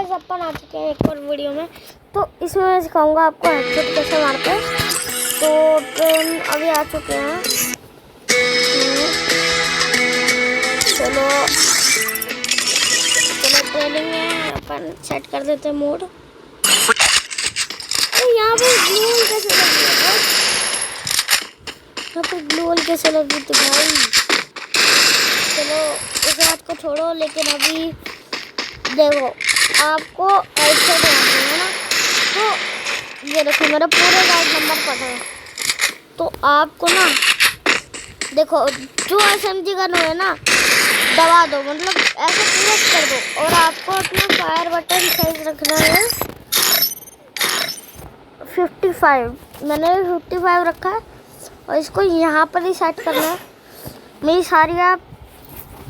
Guys अपन आ चुके हैं एक और वीडियो में। तो इसमें मैं सिखाऊंगा आपको हेडशॉट कैसे मारते हैं। तो ट्रेन अभी आ चुके हैं। चलो चलो ट्रेनिंग में अपन सेट कर देते हैं मोड। तो यहाँ पे ग्लूवॉल कैसे लगी है? यहाँ पे ग्लूवॉल कैसे लगी थी भाई? चलो इस बात को छोड़ो, लेकिन अभी देखो आपको हेडशॉट मारना है ना। तो ये देखो मेरा पूरे राइट नंबर पड़ा है। तो आपको ना देखो जो SMG गन है ना दबा दो, मतलब ऐसे प्रेस कर दो। और आपको अपना फायर बटन साइज रखना है 55। मैंने 55 रखा है और इसको यहाँ पर ही सेट करना है। मेरी सारी आप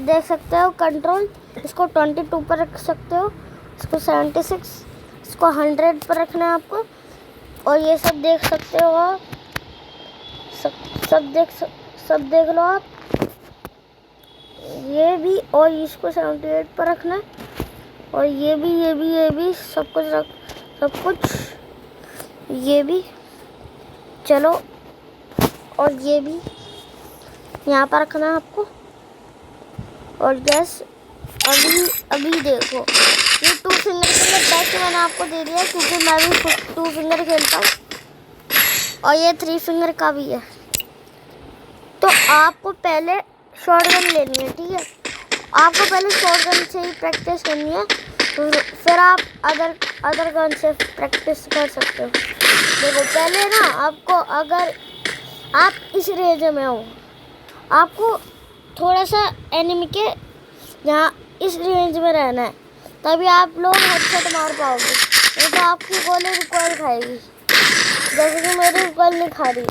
देख सकते हो कंट्रोल। इसको 22 पर रख सकते हो, इसको 76, इसको 100 पर रखना है आपको। और ये सब देख सकते हो आप, सब देख लो आप, ये भी। और इसको 78 पर रखना है। और ये भी सब कुछ ये भी। चलो और ये भी यहाँ पर रखना है आपको। और गैस अभी देखो ये 2 फिंगर के लिए बैक मैंने आपको दे दिया, क्योंकि मैं भी 2 फिंगर खेलता हूँ। और ये 3 फिंगर का भी है। तो आपको पहले शॉटगन लेनी है, ठीक है? आपको पहले शॉटगन से ही प्रैक्टिस करनी है, तो फिर आप अदर गन से प्रैक्टिस कर सकते हो। देखो पहले ना आपको, अगर आप इस रेंज में हो, आपको थोड़ा सा एनिमी के यहाँ इस रेंज में रहना है, तभी आप लोग हेडशॉट मार पाओगे। नहीं तो आपकी गोली रिकॉइल खाएगी, जैसे कि मेरी रिकॉइल नहीं खा रही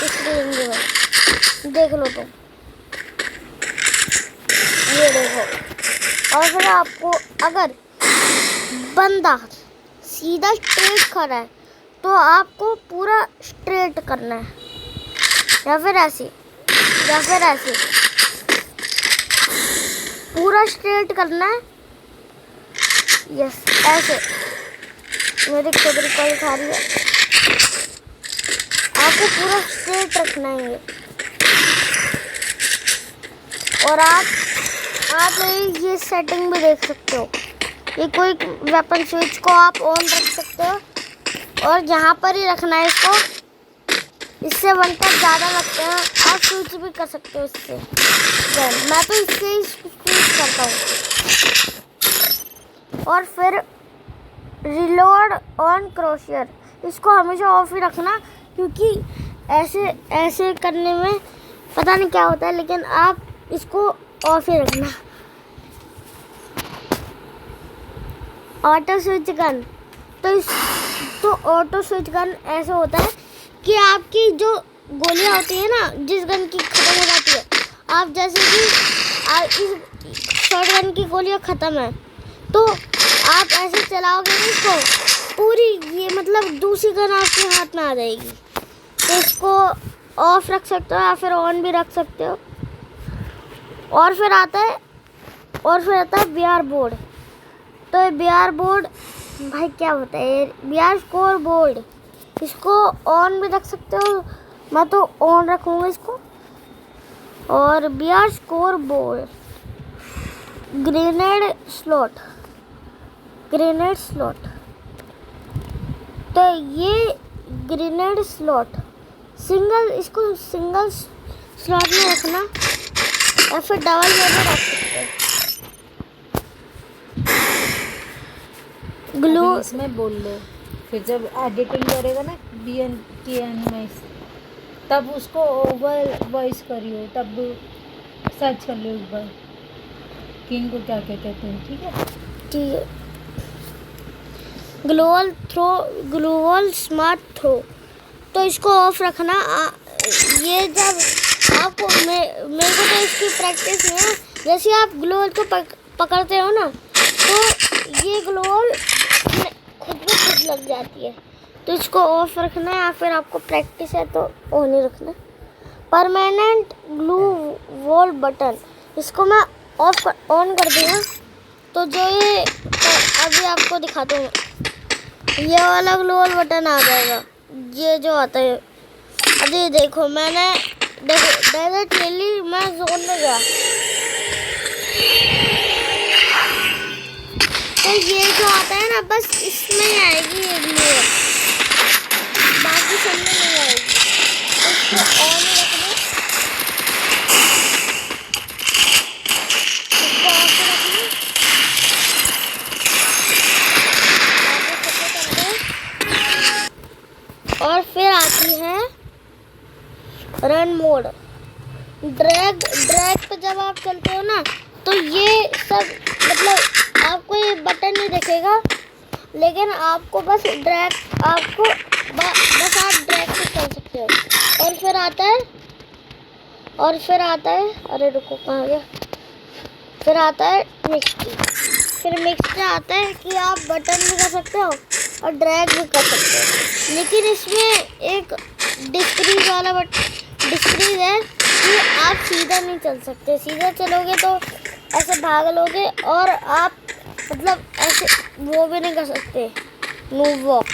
इस रेंज में। देख लो तुम, ये देखो। और फिर आपको अगर बंदा सीधा स्ट्रेट खड़ा है तो आपको पूरा स्ट्रेट करना है, या फिर ऐसे पूरा स्ट्रेट करना है। यस ऐसे। मेरी खुद रिकॉइल खा रही है। आपको पूरा स्ट्रेट रखना है ये। और आप ये सेटिंग भी देख सकते हो। ये कोई वेपन स्विच को आप ऑन रख सकते हो और यहाँ पर ही रखना है इसको। इससे 1 टैप ज़्यादा लगते हैं, आप स्विच भी कर सकते हो इससे। मैं तो इससे ही स्विच करता हूँ। और फिर रिलोड ऑन क्रॉसर, इसको हमेशा ऑफ ही रखना, क्योंकि ऐसे करने में पता नहीं क्या होता है, लेकिन आप इसको ऑफ ही रखना। ऑटो स्विच गन, तो ऑटो स्विच गन ऐसे होता है कि आपकी जो गोलियां होती है ना, जिस गन की ख़त्म हो जाती है, आप जैसे कि इस शॉर्ट गन की गोलियां ख़त्म है, तो आप ऐसे चलाओगे इसको पूरी, ये मतलब दूसरी गन आपके हाथ में आ जाएगी। तो इसको ऑफ रख सकते हो या फिर ऑन भी रख सकते हो। और फिर आता है BR बोर्ड। तो ये BR बोर्ड भाई क्या होता है? BR स्कोर बोर्ड, इसको ऑन भी रख सकते हो। मैं तो ऑन रखूँगा इसको। और BR score board, grenade slot. तो ये ग्रेनेड स्लॉट इसको सिंगल स्लॉट में रखना, या फिर डबल में भी रख सकते हैं। ग्लू इसमें बोल लो, फिर जब एडिटिंग करेगा ना BN की एनिमेशन, तब उसको ओवर वॉइस करियो, तब सर्च कर लो एक बार कि इनको क्या क्या कहते हैं, ठीक है? ठीक है। ग्लूवॉल स्मार्ट थ्रो, तो इसको ऑफ रखना। ये जब आपको मेरे को तो इसकी प्रैक्टिस नहीं है। जैसे आप ग्लूवॉल को पकड़ते हो ना, तो ये ग्लूवॉल खुद में खुद लग जाती है। तो इसको ऑफ रखना है, या फिर आपको प्रैक्टिस है तो ऑन ही रखना। परमानेंट ग्लूवॉल बटन, इसको मैं ऑन कर दूँगा। तो जो ये अभी आप आपको दिखाता हूँ। ये वाला ग्लोबल बटन आ जाएगा, ये जो आता है। अभी देखो मैंने डायरेक्ट ले ली, मैं जोन में गया। तो ये जो आता है ना, बस इसमें ही आएगी ये ग्लोबल, बाकी सब में नहीं आएगी। इसको ऑन ही रख दो, इसको ऑफ रख लो, और फिर आती है रन मोड। ड्रैग पे जब आप चलते हो ना, तो ये सब मतलब आपको ये बटन नहीं दिखेगा, लेकिन आपको बस ड्रैग, आपको बस आप ड्रैग से चल सकते हो। और फिर आता है अरे रुको कहाँ गया, फिर आता है मिक्सटी। फिर मिक्सटी आता है कि आप बटन भी कर सकते हो और ड्रैग भी कर सकते हो, लेकिन इसमें एक डिक्रीज वाला डिक्रीज है कि आप सीधा नहीं चल सकते। सीधा चलोगे तो ऐसे भाग लोगे, और आप मतलब ऐसे वो भी नहीं कर सकते, मूव वॉक।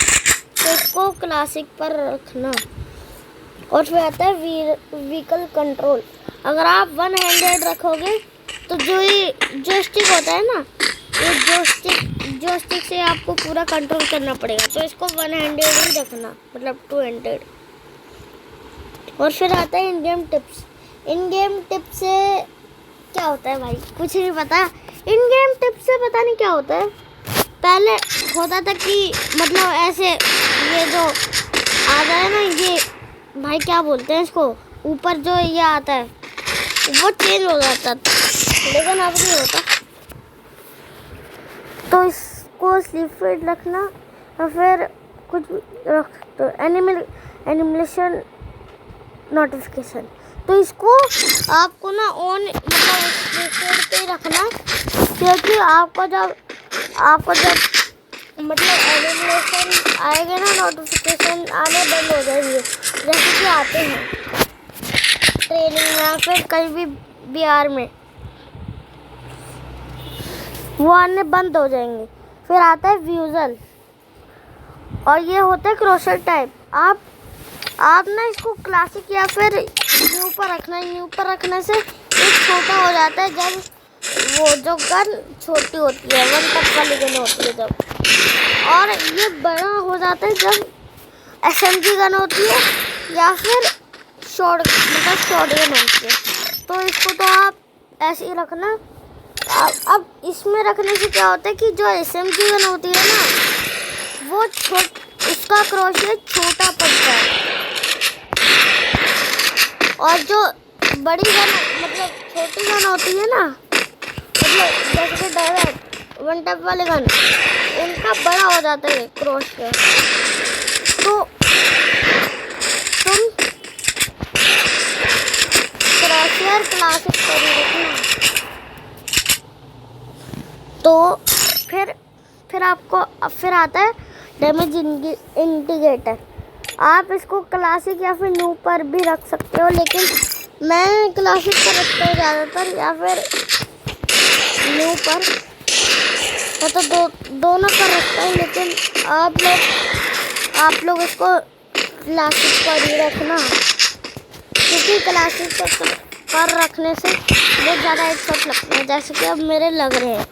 तो इसको क्लासिक पर रखना। और फिर आता है व्हीकल कंट्रोल। अगर आप वन हैंडेड रखोगे तो जो ये जॉयस्टिक होता है ना, ये जॉयस्टिक से आपको पूरा कंट्रोल करना पड़ेगा। तो इसको वन हैंडेड ही रखना, मतलब टू हैंडेड। और फिर आता है इन गेम टिप्स। इन गेम टिप्स से क्या होता है भाई, कुछ नहीं पता। इन गेम टिप्स से पता नहीं क्या होता है। पहले होता था कि मतलब ऐसे ये जो आता है ना, ये भाई क्या बोलते हैं इसको, ऊपर जो ये आता है वो चेंज हो जाता था, लेकिन अब नहीं होता। तो इसको स्लीप रखना, और फिर कुछ रख तो एनिमेशन नोटिफिकेशन। तो इसको आपको ना ऑन मतलब स्लीप पे ही रखना, क्योंकि आपको जब मतलब एनिमेशन आएगा ना, नोटिफिकेशन आने बंद हो जाएंगे, जैसे कि आते हैं ट्रेनिंग में या फिर कहीं भी बिहार में, वो आने बंद हो जाएंगे। फिर आता है व्यूजल, और ये होता है क्रोशर टाइप। आप ना इसको क्लासिक या फिर न्यू पर रखना। न्यू पर रखने से एक छोटा हो जाता है, जब वो जो गन छोटी होती है, वन टप वाली गन होती है जब, और ये बड़ा हो जाता है जब एसएमजी गन होती है या फिर शॉर्ट गन होती है। तो इसको तो आप ऐसे ही रखना। अब इसमें रखने से क्या होता है कि जो एसएमजी गन होती है ना, वो उसका क्रोशर छोटा पड़ता है, और जो बड़ी गन मतलब छोटी गन होती है ना, मतलब जैसे कि डायरेक्ट वन टैप वाले गन, उनका बड़ा हो जाता है क्रोशर। तो तुम क्रोशर क्लासिक पर ही रखना। तो फिर आता है डैमेज इंडिकेटर। आप इसको क्लासिक या फिर न्यू पर भी रख सकते हो, लेकिन मैं क्लासिक पर रखता हूँ ज़्यादातर, या फिर न्यू पर, तो दोनों पर रखता हूँ। लेकिन आप लोग इसको क्लासिक पर ही रखना, क्योंकि क्लासिक पर रखने से बहुत ज़्यादा हेडशॉट लगते हैं, जैसे कि अब मेरे लग रहे हैं।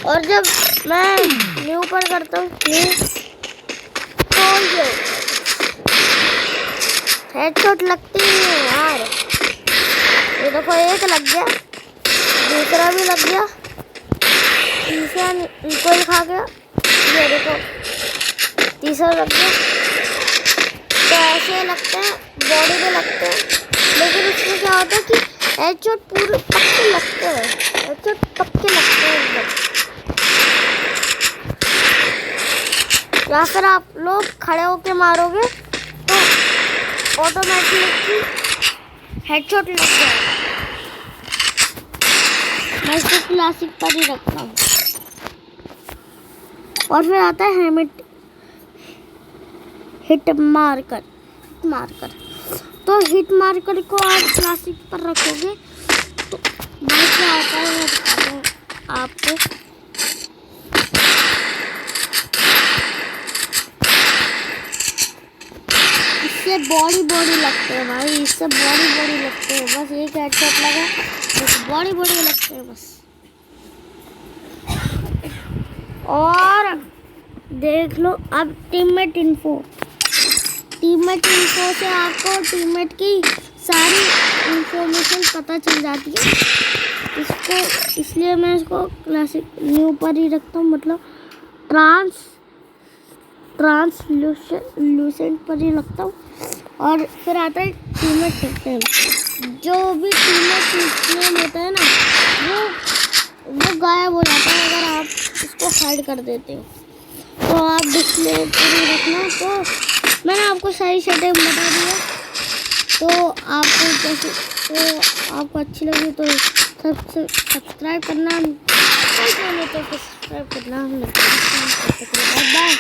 और जब मैं न्यू पर करता हूँ तो ये हेडशॉट लगती ही है यार। ये देखो, एक लग गया, दूसरा भी लग गया, तीसरा कोई खा गया, ये देखो तीसरा लग गया। तो ऐसे लगते हैं, बॉडी में लगते हैं, लेकिन इसमें क्या होता है कि हेडशॉट पूरे पक्के लगते हैं, हेडशॉट पक्के लगते हैं एकदम। या फिर आप लोग खड़े होके मारोगे तो ऑटोमेटिकली हेडशॉट लग जाएगा। मैं इसको क्लासिक पर ही रखता हूँ। और फिर आता है हिट मार्कर। तो हिट मार्कर को आप क्लासिक पर रखोगे तो भाई क्या होता है मैं बताता हूँ आपको। बॉडी लगते हैं भाई, इससे बॉडी लगते हैं। बस एक हेडशॉट लगा बस बॉडी लगते हैं बस। और देख लो अब टीममेट इन्फो से आपको टीममेट की सारी इंफॉर्मेशन पता चल जाती है। इसको इसलिए मैं इसको क्लासिक न्यू पर ही रखता हूँ, मतलब ट्रांसलूसेंट पर ही रखता हूँ। और फिर आता है टीममेट निकनेम। जो भी टीममेट निकनेम होता है ना वो गायब हो जाता है अगर आप इसको हाइड कर देते हो। तो आप डिस्प्ले पर ही रखना। तो मैंने आपको सारी सेटिंग बता दिया। तो आपको अच्छी लगी तो सब्सक्राइब करना, सब्सक्राइब करना। बाय।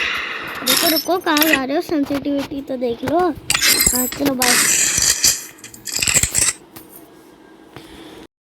रुको कहाँ जा रहे हो, सेंसिटिविटी तो देख लो। हाँ चलो बाय।